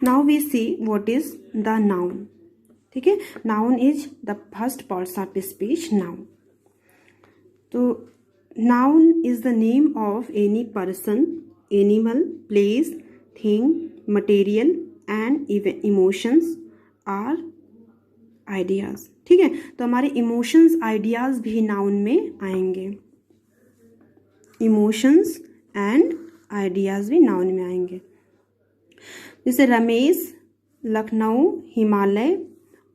Now we see what is the noun. ठीक है, noun is the first parts of speech. Noun, तो noun is the name of any person, animal, place, thing, material and emotions are ideas. ठीक है, तो हमारे emotions ideas भी noun में आएंगे। इमोशंस एंड आइडियाज भी नाउन में आएंगे। जैसे रमेश, लखनऊ, हिमालय,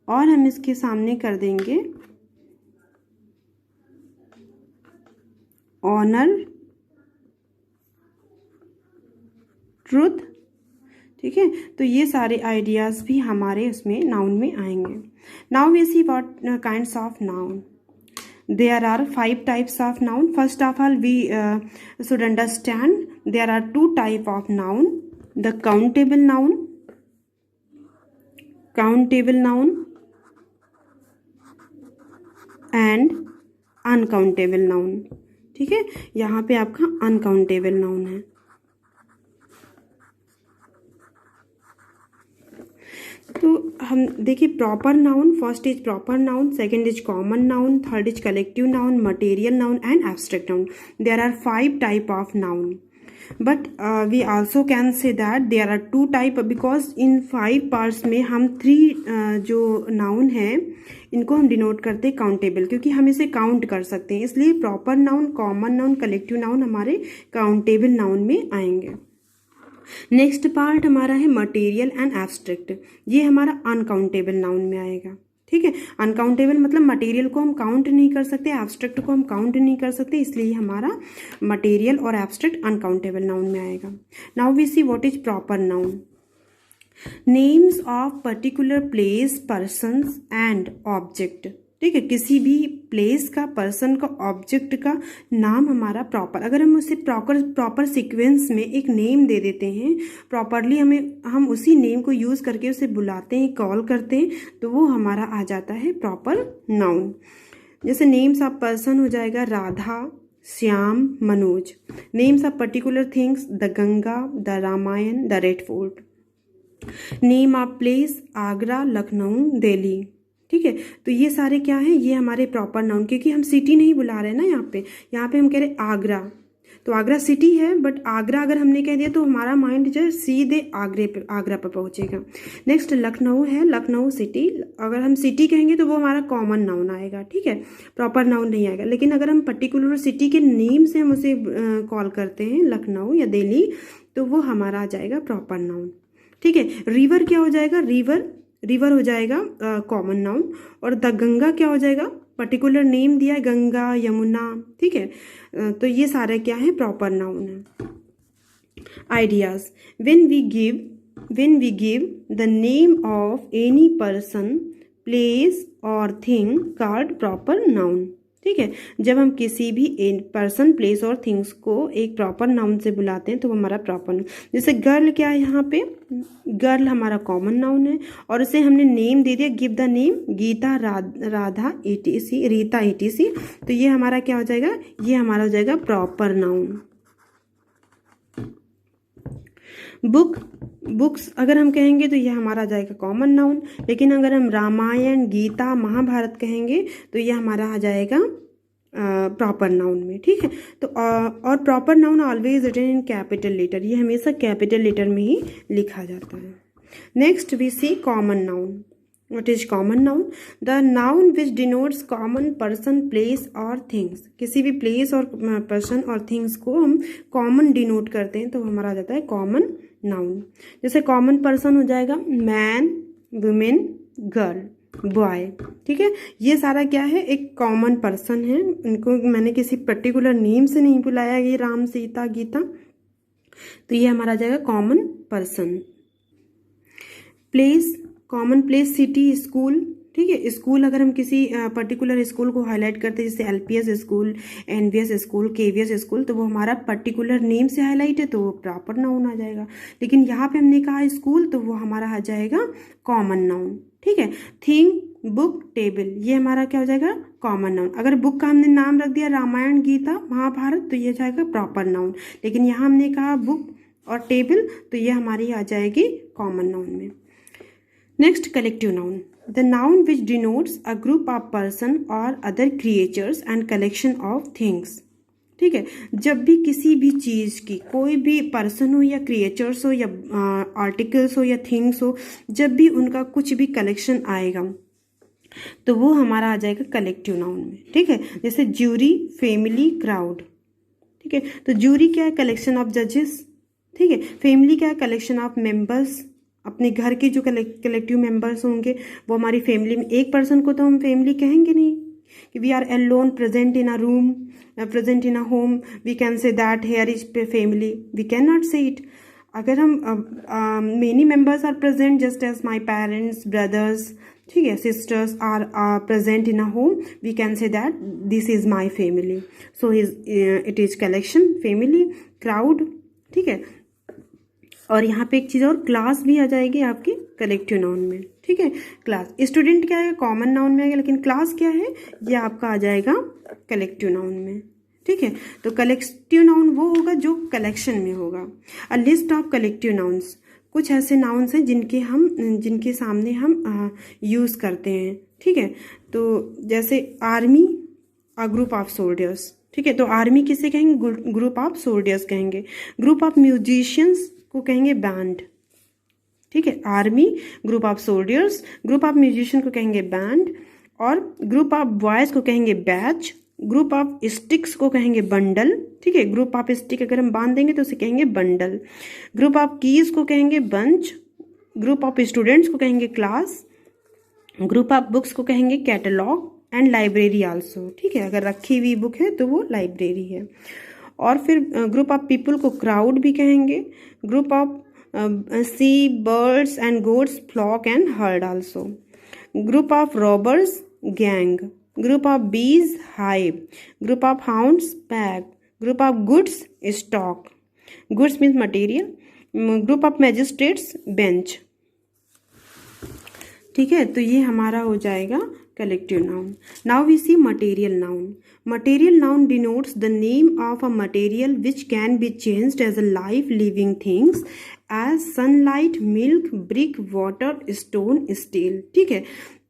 और हम इसके सामने कर देंगे ऑनर, ट्रुथ। ठीक है, तो ये सारे आइडियाज भी हमारे उसमें नाउन में आएंगे। Now we see what kinds of noun. There are 5 types of noun. First of all, we should understand there are 2 type of noun. The countable noun and uncountable noun. ठीक है, यहाँ पे आपका uncountable noun है। तो हम देखिए proper noun, first is proper noun, second is common noun, third is collective noun, material noun and abstract noun. There are 5 type of noun, but we also can say that there are 2 type, because in 5 parts में हम 3 जो noun है इनको हम denote करते हैं countable, क्योंकि हम इसे काउंट कर सकते हैं, इसलिए proper noun, common noun, collective noun हमारे काउंटेबल नाउन में आएंगे। नेक्स्ट पार्ट हमारा है मटेरियल एंड एब्स्ट्रैक्ट, ये हमारा अनकाउंटेबल नाउन में आएगा। ठीक है, अनकाउंटेबल मतलब मटेरियल को हम काउंट नहीं कर सकते, एब्स्ट्रैक्ट को हम काउंट नहीं कर सकते, इसलिए हमारा मटेरियल और एब्स्ट्रैक्ट अनकाउंटेबल नाउन में आएगा। Now we see what is proper noun. Names of particular place, persons and object. ठीक है, किसी भी प्लेस का, पर्सन का, ऑब्जेक्ट का नाम हमारा प्रॉपर। अगर हम उसे प्रॉपर सीक्वेंस में एक नेम दे देते हैं, प्रॉपरली हम उसी नेम को यूज करके उसे बुलाते हैं, कॉल करते हैं, तो वो हमारा आ जाता है प्रॉपर नाउन। जैसे नेम्स ऑफ पर्सन हो जाएगा Radha, Shyam, Manoj. Names of particular things the Ganga, the Ramayana, the Red Fort. Name of place Agra, Lucknow, Delhi. ठीक है, तो ये सारे क्या है, ये हमारे प्रॉपर नाउन, क्योंकि हम सिटी नहीं बुला रहे हैं ना यहाँ पे हम कह रहे आगरा, तो आगरा सिटी है, बट आगरा अगर हमने कह दिया तो हमारा माइंड जो है सीधे आगरा पर पहुंचेगा। नेक्स्ट लखनऊ है, लखनऊ सिटी, अगर हम सिटी कहेंगे तो वो हमारा कॉमन नाउन आएगा। ठीक है, प्रॉपर नाउन नहीं आएगा, लेकिन अगर हम पर्टिकुलर सिटी के नेम से हम उसे कॉल करते हैं, लखनऊ या दिल्ली, तो वो हमारा आ जाएगा प्रॉपर नाउन। ठीक है, रिवर क्या हो जाएगा, रिवर हो जाएगा कॉमन नाउन, और द गंगा क्या हो जाएगा, पर्टिकुलर नेम दिया है, गंगा, यमुना। ठीक है, तो ये सारे क्या है, प्रॉपर नाउन है। Ideas, when we give the name of any person, place और थिंग कॉल्ड प्रॉपर नाउन। ठीक है, जब हम किसी भी पर्सन, प्लेस और थिंग्स को एक प्रॉपर नाउन से बुलाते हैं तो वो हमारा प्रॉपर नाउन। जैसे गर्ल क्या है, यहाँ पे गर्ल हमारा कॉमन नाउन है, और उसे हमने नेम दे दिया, give the name Gita, Radha, ETC, Rita, ETC, तो ये हमारा क्या हो जाएगा, ये हमारा हो जाएगा प्रॉपर नाउन। बुक्स अगर हम कहेंगे तो ये हमारा आ जाएगा कॉमन नाउन, लेकिन अगर हम रामायण, गीता, महाभारत कहेंगे तो ये हमारा आ जाएगा प्रॉपर नाउन में। ठीक है, तो और proper noun always written in capital letter, ये हमेशा कैपिटल लेटर में ही लिखा जाता है। Next we see common noun. What is common noun? The noun which denotes common person, place और things। किसी भी place और person और things को हम common denote करते हैं तो हमारा आ जाता है common noun। जैसे common person हो जाएगा man, women, girl, boy। ठीक है, ये सारा क्या है, एक common person है, इनको मैंने किसी particular name से नहीं बुलाया, ये राम, सीता, गीता, तो ये हमारा आ जाएगा common person। place, common place, city, school. ठीक है, स्कूल अगर हम किसी पर्टिकुलर स्कूल को हाईलाइट करते हैं, जैसे LPS school, NVS school, KVS school, तो वो हमारा पर्टिकुलर नेम से हाईलाइट है तो वो प्रॉपर नाउन आ जाएगा। लेकिन यहाँ पे हमने कहा स्कूल तो वो हमारा आ जाएगा कॉमन नाउन। ठीक है, थिंग, बुक, टेबल, ये हमारा क्या हो जाएगा, कॉमन नाउन। अगर बुक का हमने नाम रख दिया रामायण, गीता, महाभारत, तो ये जाएगा प्रॉपर नाउन। लेकिन यहाँ हमने कहा बुक, और टेबल, तो ये हमारी आ जाएगी कॉमन नाउन में। Next collective noun, the noun which denotes a group of person और other creatures and collection of things. ठीक है, जब भी किसी भी चीज़ की, कोई भी पर्सन हो या क्रिएचर्स हो या आर्टिकल्स हो या थिंग्स हो, जब भी उनका कुछ भी कलेक्शन आएगा तो वो हमारा आ जाएगा कलेक्टिव नाउन में। ठीक है, जैसे ज्यूरी, फैमिली, क्राउड। ठीक है, तो ज्यूरी क्या है? कलेक्शन ऑफ जजेस। ठीक है, फैमिली क्या है? कलेक्शन ऑफ मेंबर्स, अपने घर के जो कलेक्टिव मेंबर्स होंगे वो हमारी फैमिली में। एक पर्सन को तो हम फैमिली कहेंगे नहीं कि we are alone present in a room, present in a home, we can say that here is family, we can not say it. अगर हम many members are present just as my parents, brothers, ठीक है, sisters are present in a home, we can say that this is my family. So it is collection, family, crowd. ठीक है, और यहाँ पे एक चीज़ और, क्लास भी आ जाएगी आपकी कलेक्टिव नाउन में। ठीक है, क्लास, स्टूडेंट क्या है? कॉमन नाउन में आएगा, लेकिन क्लास क्या है? ये आपका आ जाएगा कलेक्टिव नाउन में। ठीक है, तो कलेक्टिव नाउन वो होगा जो कलेक्शन में होगा। A list of collective nouns, कुछ ऐसे नाउन्स हैं जिनके सामने हम यूज़ करते हैं। ठीक है, तो जैसे army, a group of soldiers. ठीक है, तो आर्मी किसे कहेंगे? ग्रुप ऑफ सोल्जर्स कहेंगे। ग्रुप ऑफ म्यूजिशियंस को कहेंगे बैंड। ठीक है, army, group of soldiers, group of musician को कहेंगे बैंड, और ग्रुप ऑफ बॉयज को कहेंगे बैच, ग्रुप ऑफ स्टिक्स को कहेंगे बंडल। ठीक है, ग्रुप ऑफ स्टिक अगर हम बांध देंगे तो उसे कहेंगे बंडल। ग्रुप ऑफ कीज को कहेंगे बंच, ग्रुप ऑफ स्टूडेंट्स को कहेंगे क्लास, ग्रुप ऑफ बुक्स को कहेंगे कैटलॉग, एंड लाइब्रेरी आल्सो। ठीक है, अगर रखी हुई बुक है तो वो लाइब्रेरी है। और फिर ग्रुप ऑफ पीपल को क्राउड भी कहेंगे। Group of sea, birds and goats, flock and herd also. Group of robbers, gang. Group of bees, hive. Group of hounds, pack. Group of goods, stock. Goods means material. Group of magistrates, bench. ठीक है, तो ये हमारा हो जाएगा collective noun. Now we see material noun. Material noun denotes the name of a material which can be changed as a life living things as sunlight, milk, brick, water, stone, steel. ठीक है,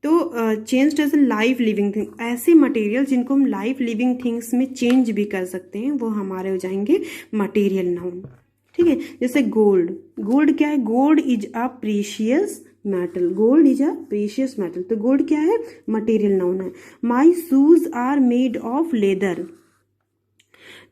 तो changed as a life living thing, ऐसे material जिनको हम life living things में change भी कर सकते हैं वो हमारे हो जाएंगे मटेरियल नाउन। ठीक है, जैसे गोल्ड। गोल्ड क्या है? Gold is a precious metal. Gold is a precious metal, तो गोल्ड क्या है? मटेरियल नाउन है। My shoes are made of leather,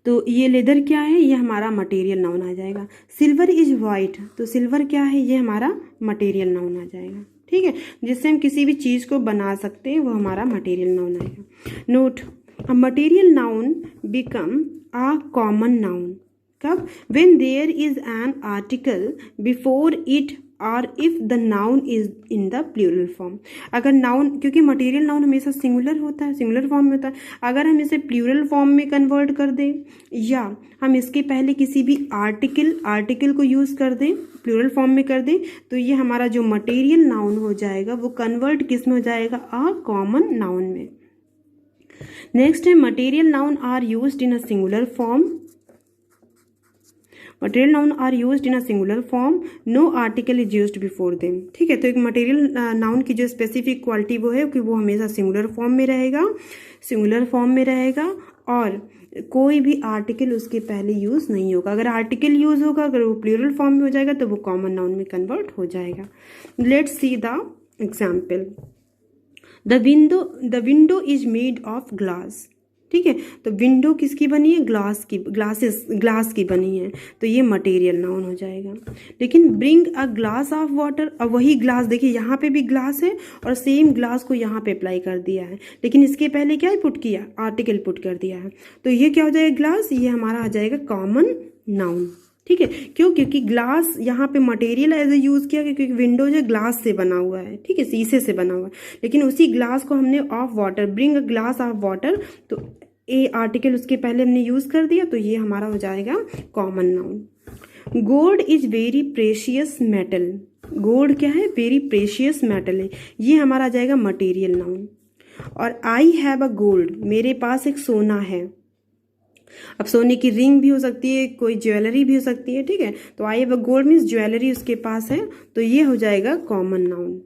तो ये लेदर क्या है? ये हमारा मटेरियल नाउन आ जाएगा। सिल्वर इज वाइट, तो सिल्वर क्या है? ये हमारा मटेरियल नाउन आ जाएगा। ठीक है, जिससे हम किसी भी चीज़ को बना सकते हैं वो हमारा मटेरियल नाउन आएगा। Note, a material noun become a common noun कब? When there is an article before it और if the noun is in the plural form. अगर नाउन, क्योंकि मटेरियल नाउन हमेशा सिंगुलर होता है, सिंगुलर फॉर्म में होता है, अगर हम इसे प्लूरल फॉर्म में कन्वर्ट कर दें या हम इसके पहले किसी भी आर्टिकल को यूज़ कर दें, प्लूरल फॉर्म में कर दें, तो ये हमारा जो मटेरियल नाउन हो जाएगा वो कन्वर्ट किस में हो जाएगा? अ कॉमन नाउन में। नेक्स्ट है material noun are used in a singular form. Material noun are used in a singular form, no article is used before them. ठीक है, तो एक मटेरियल नाउन की जो स्पेसिफिक क्वालिटी वो है कि वो हमेशा सिंगुलर फॉर्म में रहेगा, और कोई भी आर्टिकल उसके पहले यूज नहीं होगा। अगर आर्टिकल यूज होगा, अगर वो प्लूरल फॉर्म में हो जाएगा तो वो कॉमन नाउन में कन्वर्ट हो जाएगा। Let's see the example. The window is made of glass. ठीक है, तो विंडो किसकी बनी है? ग्लास की बनी है, तो ये मटेरियल नाउन हो जाएगा। लेकिन bring a glass of water, अब वही ग्लास, देखिए यहाँ पे भी ग्लास है और सेम ग्लास को यहाँ पे अप्लाई कर दिया है, लेकिन इसके पहले क्या पुट किया? आर्टिकल पुट कर दिया है, तो ये क्या हो जाएगा? ग्लास, ये हमारा आ जाएगा कॉमन नाउन। ठीक है, क्यों? क्योंकि ग्लास यहाँ पे मटेरियल एज ए यूज किया, क्योंकि विंडो जो ग्लास से बना हुआ है, ठीक है, शीशे से बना हुआ है, लेकिन उसी ग्लास को हमने of water, bring a glass of water, तो ए आर्टिकल उसके पहले हमने यूज कर दिया, तो ये हमारा हो जाएगा common noun. Gold is very precious metal. Gold क्या है? वेरी प्रेशियस मेटल है, ये हमारा आ जाएगा मटेरियल नाउन। और आई हैव अ गोल्ड, मेरे पास एक सोना है, अब सोने की रिंग भी हो सकती है, कोई ज्वेलरी भी हो सकती है, ठीक है। तो I have a gold means jewellery उसके पास है, तो ये हो जाएगा कॉमन नाउन,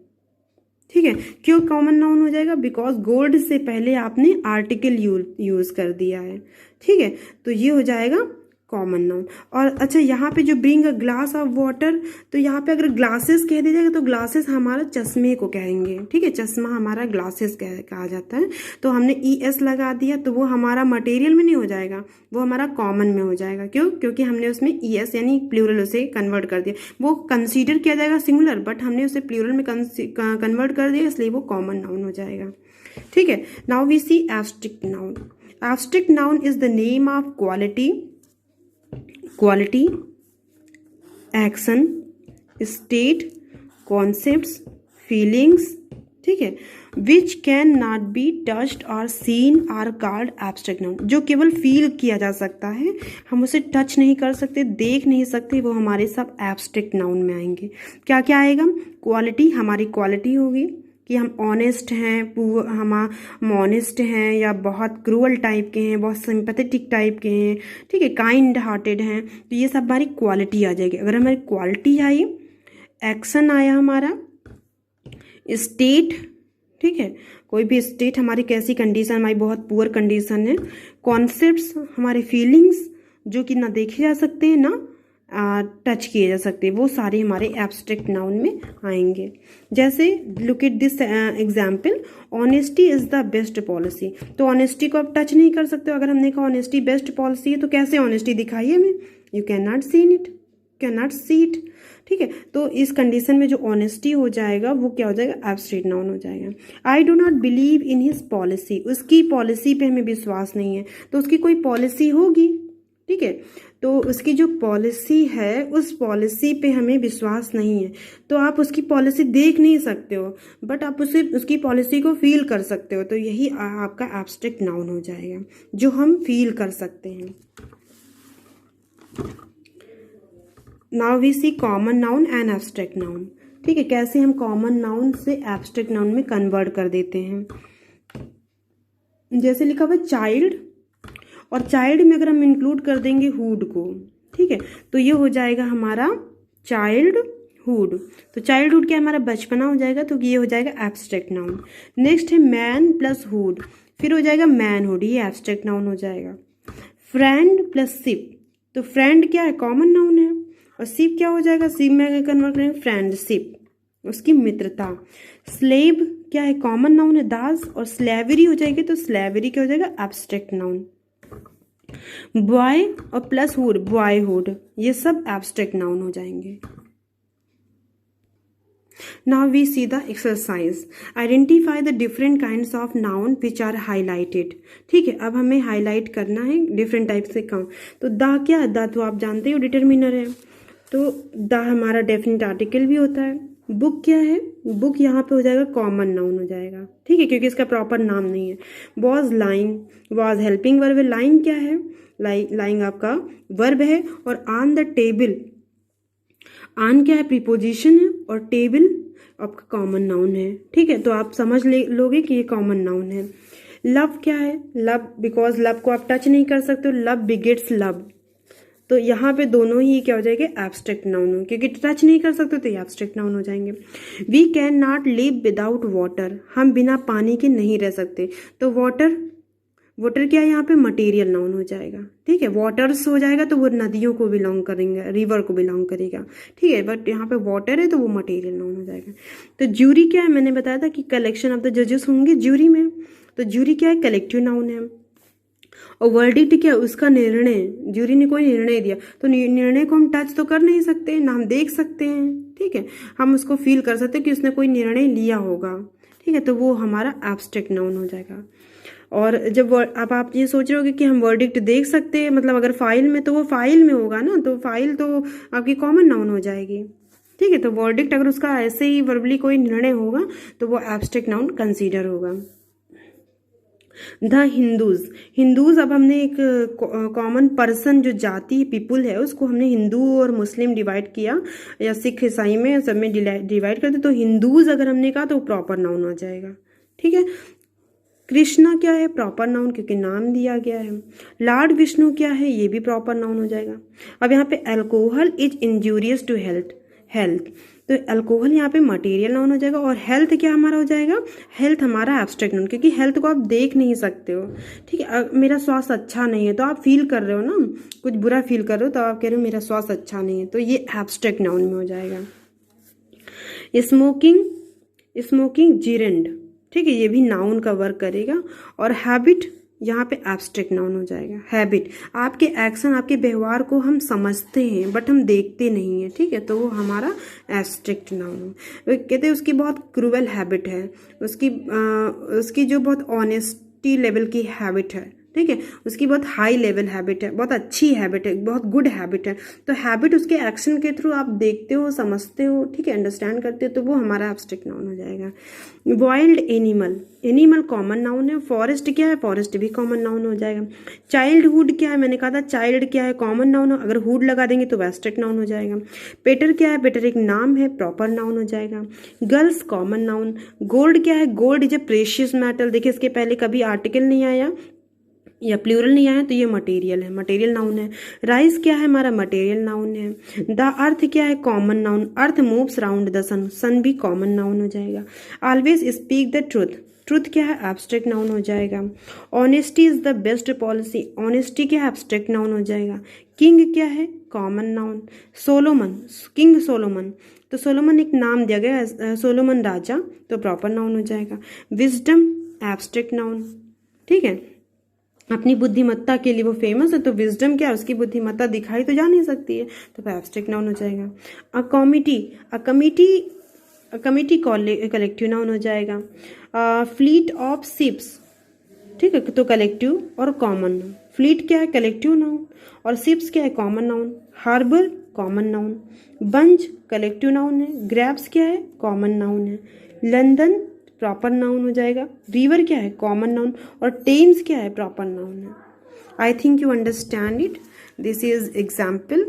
ठीक है। क्यों कॉमन नाउन हो जाएगा? बिकॉज गोल्ड से पहले आपने आर्टिकल यूज कर दिया है, ठीक है। तो ये हो जाएगा कॉमन नाउन। और अच्छा, यहाँ पे जो bring a glass of water, तो यहाँ पे अगर ग्लासेस कह दिया जाएगा तो ग्लासेस हमारा चश्मे को कहेंगे, ठीक है। चश्मा हमारा ग्लासेस कहा जाता है। तो हमने ES लगा दिया तो वो हमारा मटेरियल में नहीं हो जाएगा, वो हमारा कॉमन में हो जाएगा। क्यों? क्योंकि हमने उसमें ES यानी प्लूरल उसे कन्वर्ट कर दिया। वो कंसीडर किया जाएगा सिंगुलर, बट हमने उसे प्लूरल में कन्वर्ट कर दिया, इसलिए वो कॉमन नाउन हो जाएगा, ठीक है। Now we see abstract noun. Abstract noun is the name of quality, action, state, concepts, feelings, ठीक है, which can not be touched और seen are called abstract noun. जो केवल फील किया जा सकता है, हम उसे टच नहीं कर सकते, देख नहीं सकते, वो हमारे सब एब्स्ट्रैक्ट नाउन में आएंगे। क्या क्या आएगा? क्वालिटी, हमारी क्वालिटी होगी कि हम ऑनेस्ट हैं, हम ऑनेस्ट हैं, या बहुत क्रूअल टाइप के हैं, बहुत सिंपैथेटिक टाइप के हैं, ठीक है, काइंड हार्टेड हैं, तो ये सब हमारी क्वालिटी आ जाएगी। अगर हमारी क्वालिटी आई, एक्शन आया हमारा, स्टेट, ठीक है, कोई भी स्टेट हमारी कैसी कंडीशन, हमारी बहुत पुअर कंडीशन है, कॉन्सेप्ट्स हमारे फीलिंग्स जो कि ना देखे जा सकते हैं ना टच किए जा सकते, वो सारे हमारे एब्स्ट्रैक्ट नाउन में आएंगे। जैसे look at this example, honesty is the best policy. तो ऑनेस्टी को आप टच नहीं कर सकते। अगर हमने कहा ऑनेस्टी बेस्ट पॉलिसी है, तो कैसे ऑनेस्टी दिखाई हमें? You can not see it, can not see it, ठीक है। तो इस कंडीशन में जो ऑनेस्टी हो जाएगा वो क्या हो जाएगा? एब्स्ट्रैक्ट नाउन हो जाएगा। I do not believe in his policy, उसकी पॉलिसी पे हमें विश्वास नहीं है, तो उसकी कोई पॉलिसी होगी, ठीक है। तो उसकी जो पॉलिसी है, उस पॉलिसी पे हमें विश्वास नहीं है, तो आप उसकी पॉलिसी देख नहीं सकते हो, बट आप उसकी पॉलिसी को फील कर सकते हो, तो यही आपका एब्स्ट्रैक्ट नाउन हो जाएगा, जो हम फील कर सकते हैं। Now we see common noun and abstract noun, ठीक है, कैसे हम कॉमन नाउन से एब्स्ट्रैक्ट नाउन में कन्वर्ट कर देते हैं। जैसे लिखा हुआ चाइल्ड, और चाइल्ड में अगर हम इंक्लूड कर देंगे हुड को, ठीक है, तो ये हो जाएगा हमारा चाइल्डहुड। तो चाइल्डहुड क्या हमारा बचपना हो जाएगा, तो ये हो जाएगा एब्स्ट्रैक्ट नाउन। नेक्स्ट है मैन प्लस हुड, फिर हो जाएगा मैनहुड, ये एब्स्ट्रैक्ट नाउन हो जाएगा। फ्रेंड प्लस शिप, तो फ्रेंड क्या है? कॉमन नाउन है, और शिप क्या हो जाएगा? शिप में अगर कन्वर्ट करेंगे फ्रेंडशिप, उसकी मित्रता। स्लेव क्या है? कॉमन नाउन है, दास, और स्लेवरी हो जाएगी, तो स्लेवरी क्या हो जाएगा? Abstract noun. बॉय और प्लस हुड, बॉयहुड, ये सब एब्स्ट्रैक्ट नाउन हो जाएंगे। Now we see the exercise, identify the different kinds of noun which are highlighted, ठीक है। अब हमें हाईलाइट करना है डिफरेंट टाइप से काम। तो द क्या है? द तो आप जानते हो डिटर्मिनर है, तो द हमारा डेफिनेट आर्टिकल भी होता है। बुक क्या है? बुक यहाँ पे हो जाएगा कॉमन नाउन हो जाएगा, ठीक है, क्योंकि इसका प्रॉपर नाम नहीं है। Was lying, was helping verb है। लाइंग क्या है? लाइंग आपका वर्ब है, और ऑन द टेबल, ऑन क्या है? प्रीपोजिशन है, और टेबल आपका कॉमन नाउन है, ठीक है। तो आप समझ लोगे कि ये कॉमन नाउन है। लव क्या है? लव, बिकॉज लव को आप टच नहीं कर सकते हो, लव बिगेट्स लव, तो यहाँ पे दोनों ही क्या हो जाएंगे? एब्स्ट्रैक्ट नाउन हो, क्योंकि टच नहीं कर सकते तो ये एब्स्ट्रैक्ट नाउन हो जाएंगे। We can not live without water, हम बिना पानी के नहीं रह सकते, तो वाटर, वाटर क्या है यहाँ पे? मटेरियल नाउन हो जाएगा, ठीक है। वाटर्स हो जाएगा तो वो नदियों को बिलोंग करेंगे, रिवर को बिलोंग करेगा, ठीक है, बट यहाँ पे वाटर है तो वो मटेरियल नाउन हो जाएगा। तो ज्यूरी क्या है? मैंने बताया था कि कलेक्शन ऑफ द जजेस होंगे ज्यूरी में, तो ज्यूरी क्या है? कलेक्टिव नाउन है। और वर्डिक्ट क्या है? उसका निर्णय, ज्यूरी ने कोई निर्णय दिया, तो निर्णय को हम टच तो कर नहीं सकते ना, हम देख सकते हैं, ठीक है, हम उसको फील कर सकते हैं कि उसने कोई निर्णय लिया होगा, ठीक है, तो वो हमारा एब्स्ट्रैक्ट नाउन हो जाएगा। और जब अब आप ये सोच रहे होगे कि हम वर्डिक्ट देख सकते हैं, मतलब अगर फाइल में, तो वो फाइल में होगा ना, तो फाइल तो आपकी कॉमन नाउन हो जाएगी, ठीक है। तो वर्डिक्ट अगर उसका ऐसे ही वर्बली कोई निर्णय होगा तो वो एब्स्ट्रैक्ट नाउन कंसीडर होगा। द हिंदूज, हिंदूज, अब हमने एक कॉमन पर्सन, जो जाति पीपुल है, उसको हमने हिंदू और मुस्लिम डिवाइड किया, या सिख ईसाई में सब में डिवाइड करते, तो हिंदूज अगर हमने कहा तो प्रॉपर नाउन आ जाएगा, ठीक है। कृष्णा क्या है, प्रॉपर नाउन क्योंकि नाम दिया गया है। लॉर्ड विष्णु क्या है, ये भी प्रॉपर नाउन हो जाएगा। अब यहाँ पे alcohol is injurious to health, तो अल्कोहल यहाँ पे मटेरियल नाउन हो जाएगा। और हेल्थ क्या हमारा हो जाएगा, हेल्थ हमारा एब्स्ट्रैक्ट नाउन, क्योंकि हेल्थ को आप देख नहीं सकते हो, ठीक है। मेरा स्वास्थ्य अच्छा नहीं है तो आप फील कर रहे हो ना, कुछ बुरा फील कर रहे हो तो आप कह रहे हो मेरा स्वास्थ्य अच्छा नहीं है, तो ये एब्स्ट्रैक्ट नाउन में हो जाएगा। स्मोकिंग जिरेंड, ठीक है, ये भी नाउन का वर्क करेगा। और हैबिट यहाँ पे एब्स्ट्रैक्ट नाउन हो जाएगा। हैबिट, आपके एक्शन, आपके व्यवहार को हम समझते हैं बट हम देखते नहीं हैं, ठीक है, तो वो हमारा एब्स्ट्रैक्ट नाउन है। कहते हैं उसकी बहुत क्रूअल हैबिट है, उसकी जो बहुत ऑनेस्टी लेवल की हैबिट है, ठीक है, उसकी बहुत हाई लेवल हैबिट है, बहुत अच्छी हैबिट है, बहुत गुड हैबिट है। तो हैबिट उसके एक्शन के थ्रू आप देखते हो, समझते हो, ठीक है, अंडरस्टैंड करते हो, तो वो हमारा एब्स्ट्रैक्ट नाउन हो जाएगा। वाइल्ड एनिमल कॉमन नाउन है। फॉरेस्ट क्या है, फॉरेस्ट भी कॉमन नाउन हो जाएगा। चाइल्डहुड क्या है, मैंने कहा था चाइल्ड क्या है, कॉमन नाउन हो, अगर हुड लगा देंगे तो एब्स्ट्रैक्ट नाउन हो जाएगा। पेटर क्या है, पेटर एक नाम है, प्रॉपर नाउन हो जाएगा। Girls common noun. गोल्ड क्या है, gold is a precious metal, देखिए इसके पहले कभी आर्टिकल नहीं आया या प्लूरल नहीं आया तो ये मटेरियल है, मटेरियल नाउन है। राइस क्या है, हमारा मटेरियल नाउन है। द अर्थ क्या है, common noun, earth moves round the sun, sun भी कॉमन नाउन हो जाएगा। Always speak the truth, truth क्या है, एब्स्ट्रैक्ट नाउन हो जाएगा। Honesty is the best policy, honesty क्या है, एब्स्ट्रैक्ट नाउन हो जाएगा। किंग क्या है, common noun. Solomon, king Solomon, तो सोलोमन एक नाम दिया गया, सोलोमन राजा, तो प्रॉपर नाउन हो जाएगा। विजडम एब्स्ट्रैक्ट नाउन, ठीक है, अपनी बुद्धिमत्ता के लिए वो फेमस है, तो विजडम क्या है, उसकी बुद्धिमत्ता दिखाई तो जा नहीं सकती है, तो एब्स्ट्रैक्ट नाउन हो जाएगा। अ कमिटी कलेक्टिव नाउन हो जाएगा। फ्लीट ऑफ शिप्स, ठीक है, तो कलेक्टिव और कॉमन नाउन। फ्लीट क्या है, कलेक्टिव नाउन, और शिप्स क्या है, common noun. Harbour common noun. Bunch collective noun है। ग्रैप्स क्या है, कॉमन नाउन है। लंदन प्रॉपर नाउन हो जाएगा। रिवर क्या है, कॉमन नाउन, और टेम्स क्या है, प्रॉपर नाउन है। I think you understand it. This is example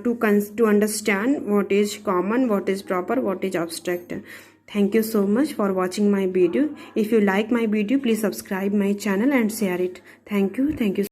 to understand what is common, what is proper, what is abstract. Thank you so much for watching my video. If you like my video, please subscribe my channel and share it. Thank you.